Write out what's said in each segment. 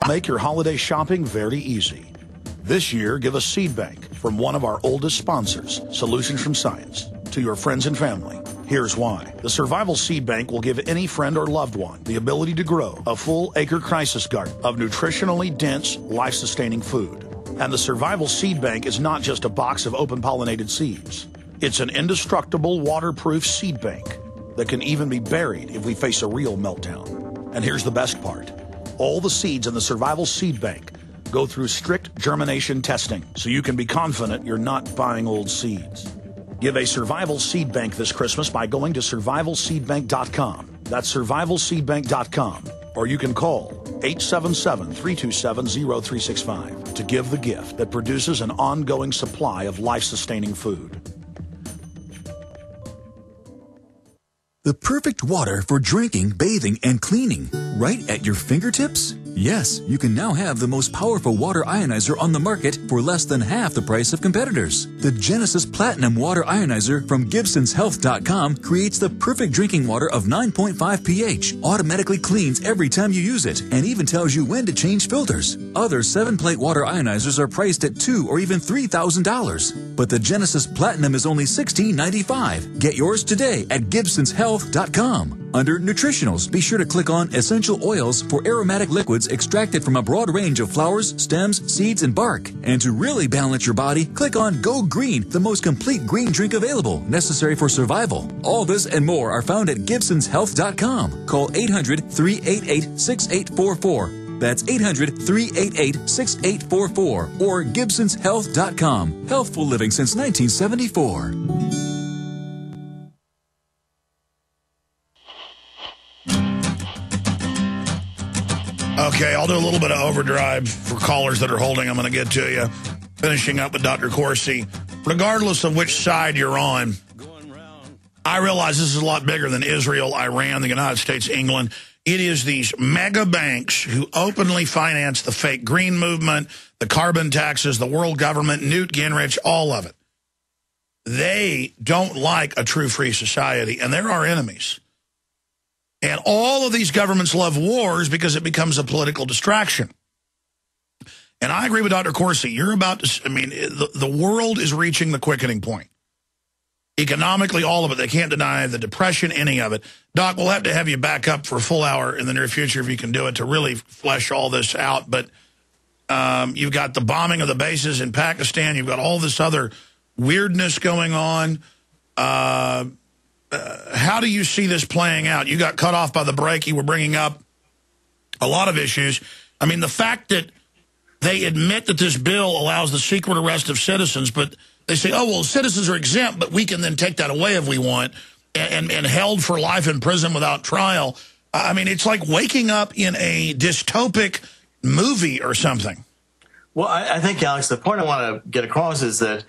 Make your holiday shopping very easy. This year, give a seed bank from one of our oldest sponsors, Solutions from Science, to your friends and family. Here's why. The Survival Seed Bank will give any friend or loved one the ability to grow a full acre crisis garden of nutritionally dense, life-sustaining food. And the Survival Seed Bank is not just a box of open-pollinated seeds. It's an indestructible, waterproof seed bank that can even be buried if we face a real meltdown. And here's the best part. All the seeds in the Survival Seed Bank go through strict germination testing, so you can be confident you're not buying old seeds. Give a Survival Seed Bank this Christmas by going to survivalseedbank.com. That's survivalseedbank.com. Or you can call 877-327-0365 to give the gift that produces an ongoing supply of life-sustaining food. The perfect water for drinking, bathing, and cleaning, right at your fingertips? Yes, you can now have the most powerful water ionizer on the market for less than half the price of competitors. The Genesis Platinum Water Ionizer from GibsonsHealth.com creates the perfect drinking water of 9.5 pH, automatically cleans every time you use it, and even tells you when to change filters. Other 7-plate water ionizers are priced at $2,000 or even $3,000. But the Genesis Platinum is only $16.95. Get yours today at GibsonsHealth.com. Under Nutritionals, be sure to click on Essential Oils for aromatic liquids extracted from a broad range of flowers, stems, seeds, and bark. And to really balance your body, click on Go Green, the most complete green drink available, necessary for survival. All this and more are found at GibsonsHealth.com. Call 800-388-6844. That's 800-388-6844 or GibsonsHealth.com. Healthful living since 1974. Okay, I'll do a little bit of overdrive for callers that are holding. I'm going to get to you. Finishing up with Dr. Corsi. Regardless of which side you're on, I realize this is a lot bigger than Israel, Iran, the United States, England. It is these mega banks who openly finance the fake green movement, the carbon taxes, the world government, Newt Gingrich, all of it. They don't like a true free society, and they're our enemies. And all of these governments love wars because it becomes a political distraction. And I agree with Dr. Corsi. You're about to, I mean, the world is reaching the quickening point. Economically, all of it. They can't deny the depression, any of it. Doc, we'll have to have you back up for a full hour in the near future if you can do it to really flesh all this out. But you've got the bombing of the bases in Pakistan. You've got all this other weirdness going on. How do you see this playing out? You got cut off by the break. You were bringing up a lot of issues. I mean, the fact that they admit that this bill allows the secret arrest of citizens, but they say, oh, well, citizens are exempt, but we can then take that away if we want, and held for life in prison without trial. I mean, it's like waking up in a dystopic movie or something. Well, I think, Alex, the point I want to get across is that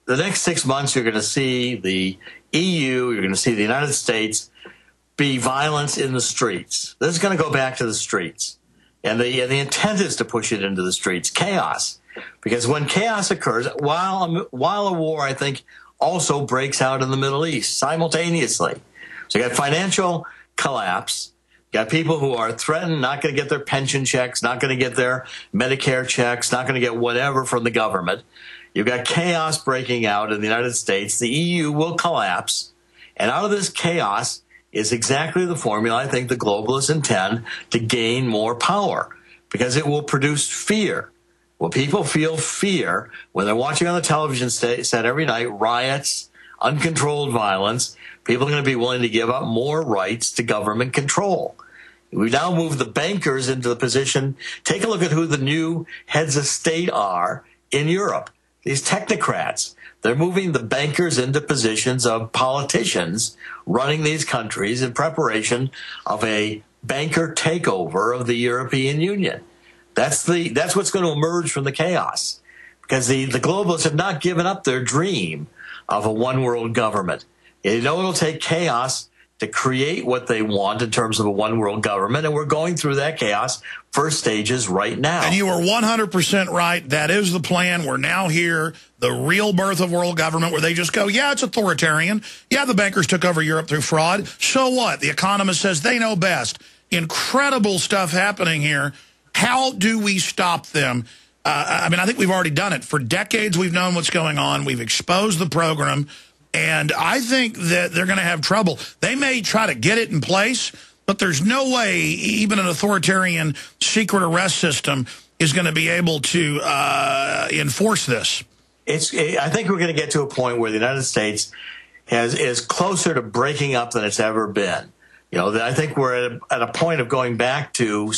the next 6 months you're going to see the EU, you're going to see the United States be violence in the streets. This is going to go back to the streets. And the intent is to push it into the streets, chaos. Because when chaos occurs, while a war, I think, also breaks out in the Middle East simultaneously. So you got financial collapse. You got people who are threatened, not going to get their pension checks, not going to get their Medicare checks, not going to get whatever from the government. You've got chaos breaking out in the United States. The EU will collapse. And out of this chaos is exactly the formula I think the globalists intend to gain more power, because it will produce fear. Well, people feel fear when they're watching on the television set every night, riots, uncontrolled violence. People are going to be willing to give up more rights to government control. We've now moved the bankers into the position. Take a look at who the new heads of state are in Europe. These technocrats, they're moving the bankers into positions of politicians running these countries in preparation of a banker takeover of the European Union. That's what's going to emerge from the chaos, because the globalists have not given up their dream of a one world government. They know it'll take chaos to create what they want in terms of a one world government, and we're going through that chaos first stages right now. And you are 100% right. That is the plan. We're now here, the real birth of world government, where they just go, yeah, it's authoritarian. Yeah, the bankers took over Europe through fraud. So what? The economist says they know best. Incredible stuff happening here. How do we stop them? I mean, I think we've already done it. For decades, we've known what's going on. We've exposed the program. And I think that they're going to have trouble. They may try to get it in place, but there's no way even an authoritarian secret arrest system is going to be able to enforce this. I think we're going to get to a point where the United States is closer to breaking up than it's ever been. You know, I think we're at a point of going back to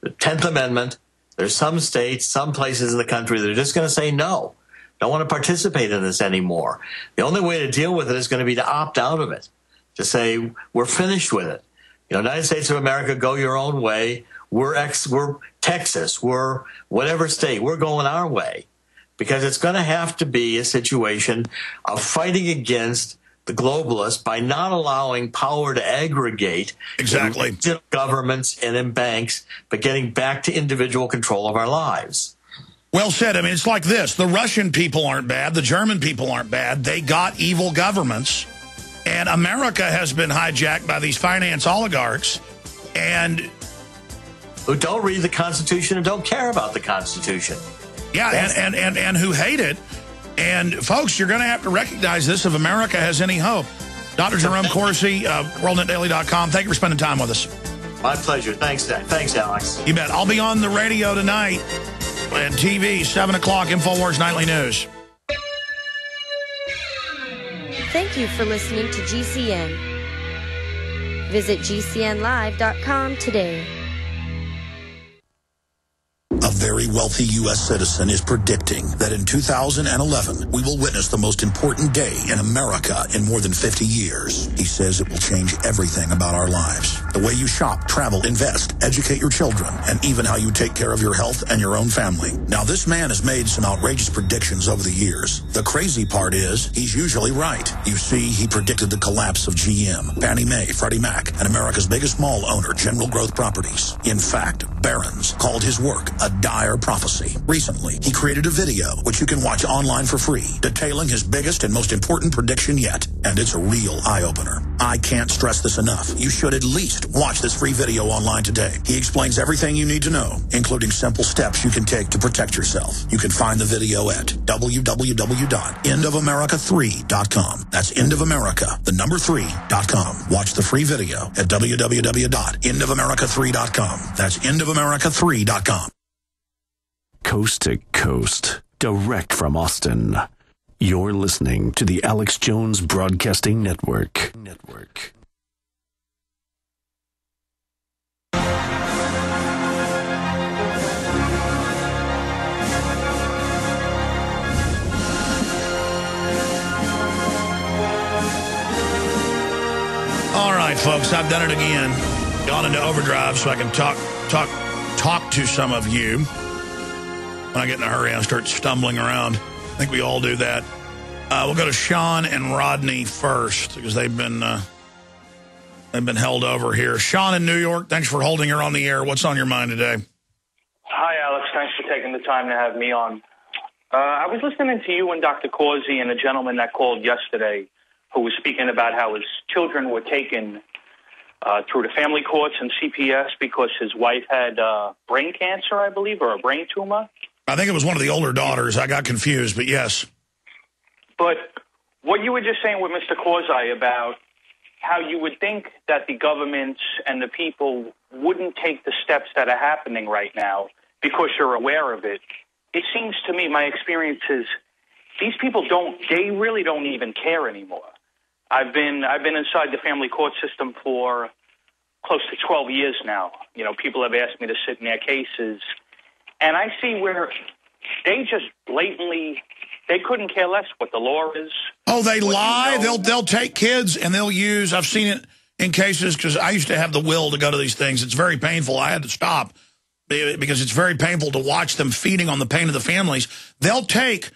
the 10th Amendment. There's some states, some places in the country that are just going to say no. Don't want to participate in this anymore. The only way to deal with it is going to be to opt out of it, to say we're finished with it. You know, United States of America, go your own way. We're Texas. We're whatever state. We're going our way, because it's going to have to be a situation of fighting against the globalists by not allowing power to aggregate exactly in governments and in banks, but getting back to individual control of our lives. Well said. I mean, it's like this. The Russian people aren't bad. The German people aren't bad. They got evil governments. And America has been hijacked by these finance oligarchs. And who don't read the Constitution and don't care about the Constitution. Yeah, and who hate it. And, folks, you're going to have to recognize this if America has any hope. Dr. Jerome Corsi, WorldNetDaily.com. Thank you for spending time with us. My pleasure. Thanks, Alex. You bet. I'll be on the radio tonight and TV, 7 o'clock, InfoWars Nightly News. Thank you for listening to GCN. Visit GCNlive.com today. A very wealthy U.S. citizen is predicting that in 2011, we will witness the most important day in America in more than 50 years. He says it will change everything about our lives. The way you shop, travel, invest, educate your children, and even how you take care of your health and your own family. Now, this man has made some outrageous predictions over the years. The crazy part is, he's usually right. You see, he predicted the collapse of GM, Fannie Mae, Freddie Mac, and America's biggest mall owner, General Growth Properties. In fact, Barron's called his work a dire prophecy. Recently, he created a video, which you can watch online for free, detailing his biggest and most important prediction yet. And it's a real eye-opener. I can't stress this enough. You should at least watch this free video online today. He explains everything you need to know, including simple steps you can take to protect yourself. You can find the video at www.endofamerica3.com. That's endofamerica3.com. Watch the free video at www.endofamerica3.com. That's endofamerica3.com. Coast to coast, direct from Austin. You're listening to the Alex Jones Broadcasting Network. All right, folks, I've done it again. Gone into overdrive so I can talk to some of you. When I get in a hurry, I start stumbling around. I think we all do that. We'll go to Sean and Rodney first because they've been held over here. Sean in New York, thanks for holding her on the air. What's on your mind today? Hi, Alex. Thanks for taking the time to have me on. I was listening to you and Dr. Corsi and a gentleman that called yesterday who was speaking about how his children were taken through the family courts and CPS because his wife had brain cancer, I believe, or a brain tumor. I think it was one of the older daughters. I got confused, but yes. But what you were just saying with Mr. Corsi about how you would think that the governments and the people wouldn't take the steps that are happening right now because you're aware of it. It seems to me, my experience is, these people they really don't even care anymore. I've been inside the family court system for close to 12 years now. You know, people have asked me to sit in their cases, and I see where they just blatantly, they couldn't care less what the law is. Oh, they lie. You know. They'll take kids and they'll use. I've seen it in cases because I used to have the will to go to these things. It's very painful. I had to stop because it's very painful to watch them feeding on the pain of the families. They'll take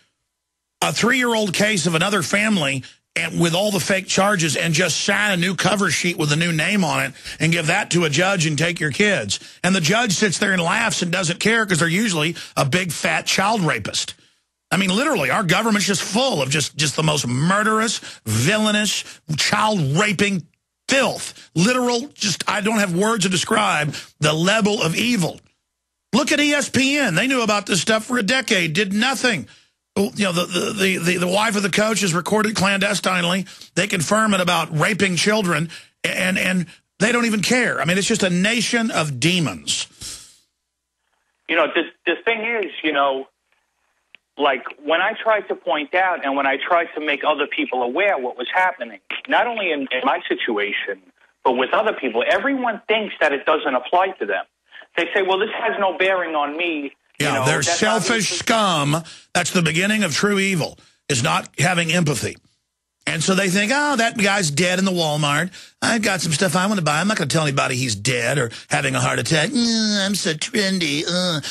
a 3-year-old case of another family and with all the fake charges and just sign a new cover sheet with a new name on it and give that to a judge and take your kids. And the judge sits there and laughs and doesn't care because they're usually a big, fat child rapist. I mean, literally, our government's just full of just the most murderous, villainous, child-raping filth. Literal, I don't have words to describe the level of evil. Look at ESPN. They knew about this stuff for a decade, did nothing. You know, the wife of the coach is recorded clandestinely. They confirm it about raping children, and they don't even care. I mean, it's just a nation of demons. You know, the thing is, you know, like when I tried to point out and when I tried to make other people aware what was happening, not only in my situation, but with other people, everyone thinks that it doesn't apply to them. They say, well, this has no bearing on me. Yeah, you know, they're selfish scum. That's the beginning of true evil, is not having empathy. And so they think, oh, that guy's dead in the Walmart. I've got some stuff I want to buy. I'm not going to tell anybody he's dead or having a heart attack. I'm so trendy.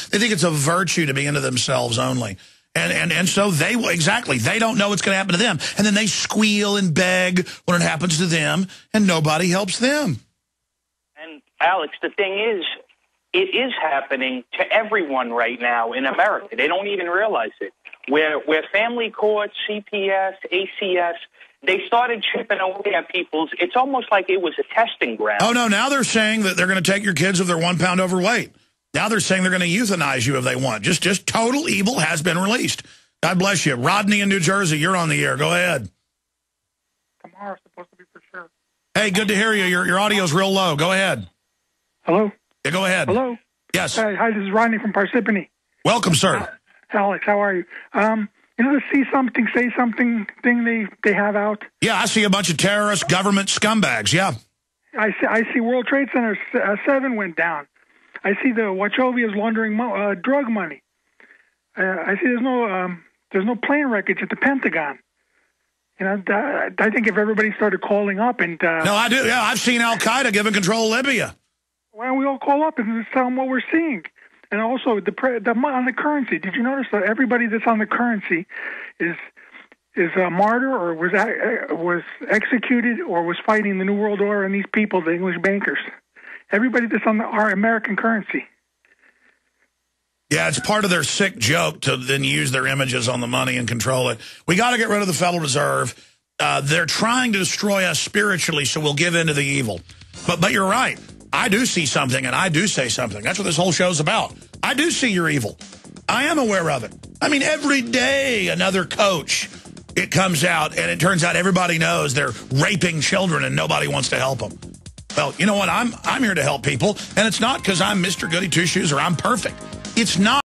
They think it's a virtue to be into themselves only. And so they don't know what's going to happen to them. And then they squeal and beg when it happens to them, and nobody helps them. And, Alex, the thing is, it is happening to everyone right now in America. They don't even realize it. Where family courts, CPS, ACS, they started chipping away at people's, it's almost like it was a testing ground. Oh, no, now they're saying that they're going to take your kids if they're 1 pound overweight. Now they're saying they're going to euthanize you if they want. Just total evil has been released. God bless you. Rodney in New Jersey, you're on the air. Go ahead. Tomorrow's supposed to be for sure. Hey, good to hear you. Your audio's real low. Go ahead. Hello? Yeah, go ahead. Hello? Yes. Hi, this is Rodney from Parsippany. Welcome, sir. Alex, how are you? You know the see something, say something thing they have out? Yeah, I see a bunch of terrorist government scumbags, yeah. I see World Trade Center 7 went down. I see the Wachovia is laundering drug money. I see there's no plane wreckage at the Pentagon. You know, I think if everybody started calling up and... No, I do. Yeah, I've seen Al-Qaeda given control of Libya. Why don't we all call up and tell them what we're seeing? And also, on the currency, did you notice that everybody that's on the currency is a martyr or was executed or was fighting the New World Order and these people, the English bankers? Everybody that's on our American currency. Yeah, it's part of their sick joke to then use their images on the money and control it. We got to get rid of the Federal Reserve. They're trying to destroy us spiritually, so we'll give in to the evil. But you're right. I do see something, and I do say something. That's what this whole show's about. I do see your evil. I am aware of it. I mean, every day another coach, it comes out, and it turns out everybody knows they're raping children, and nobody wants to help them. Well, you know what? I'm here to help people, and it's not because I'm Mr. Goody Two Shoes or I'm perfect. It's not.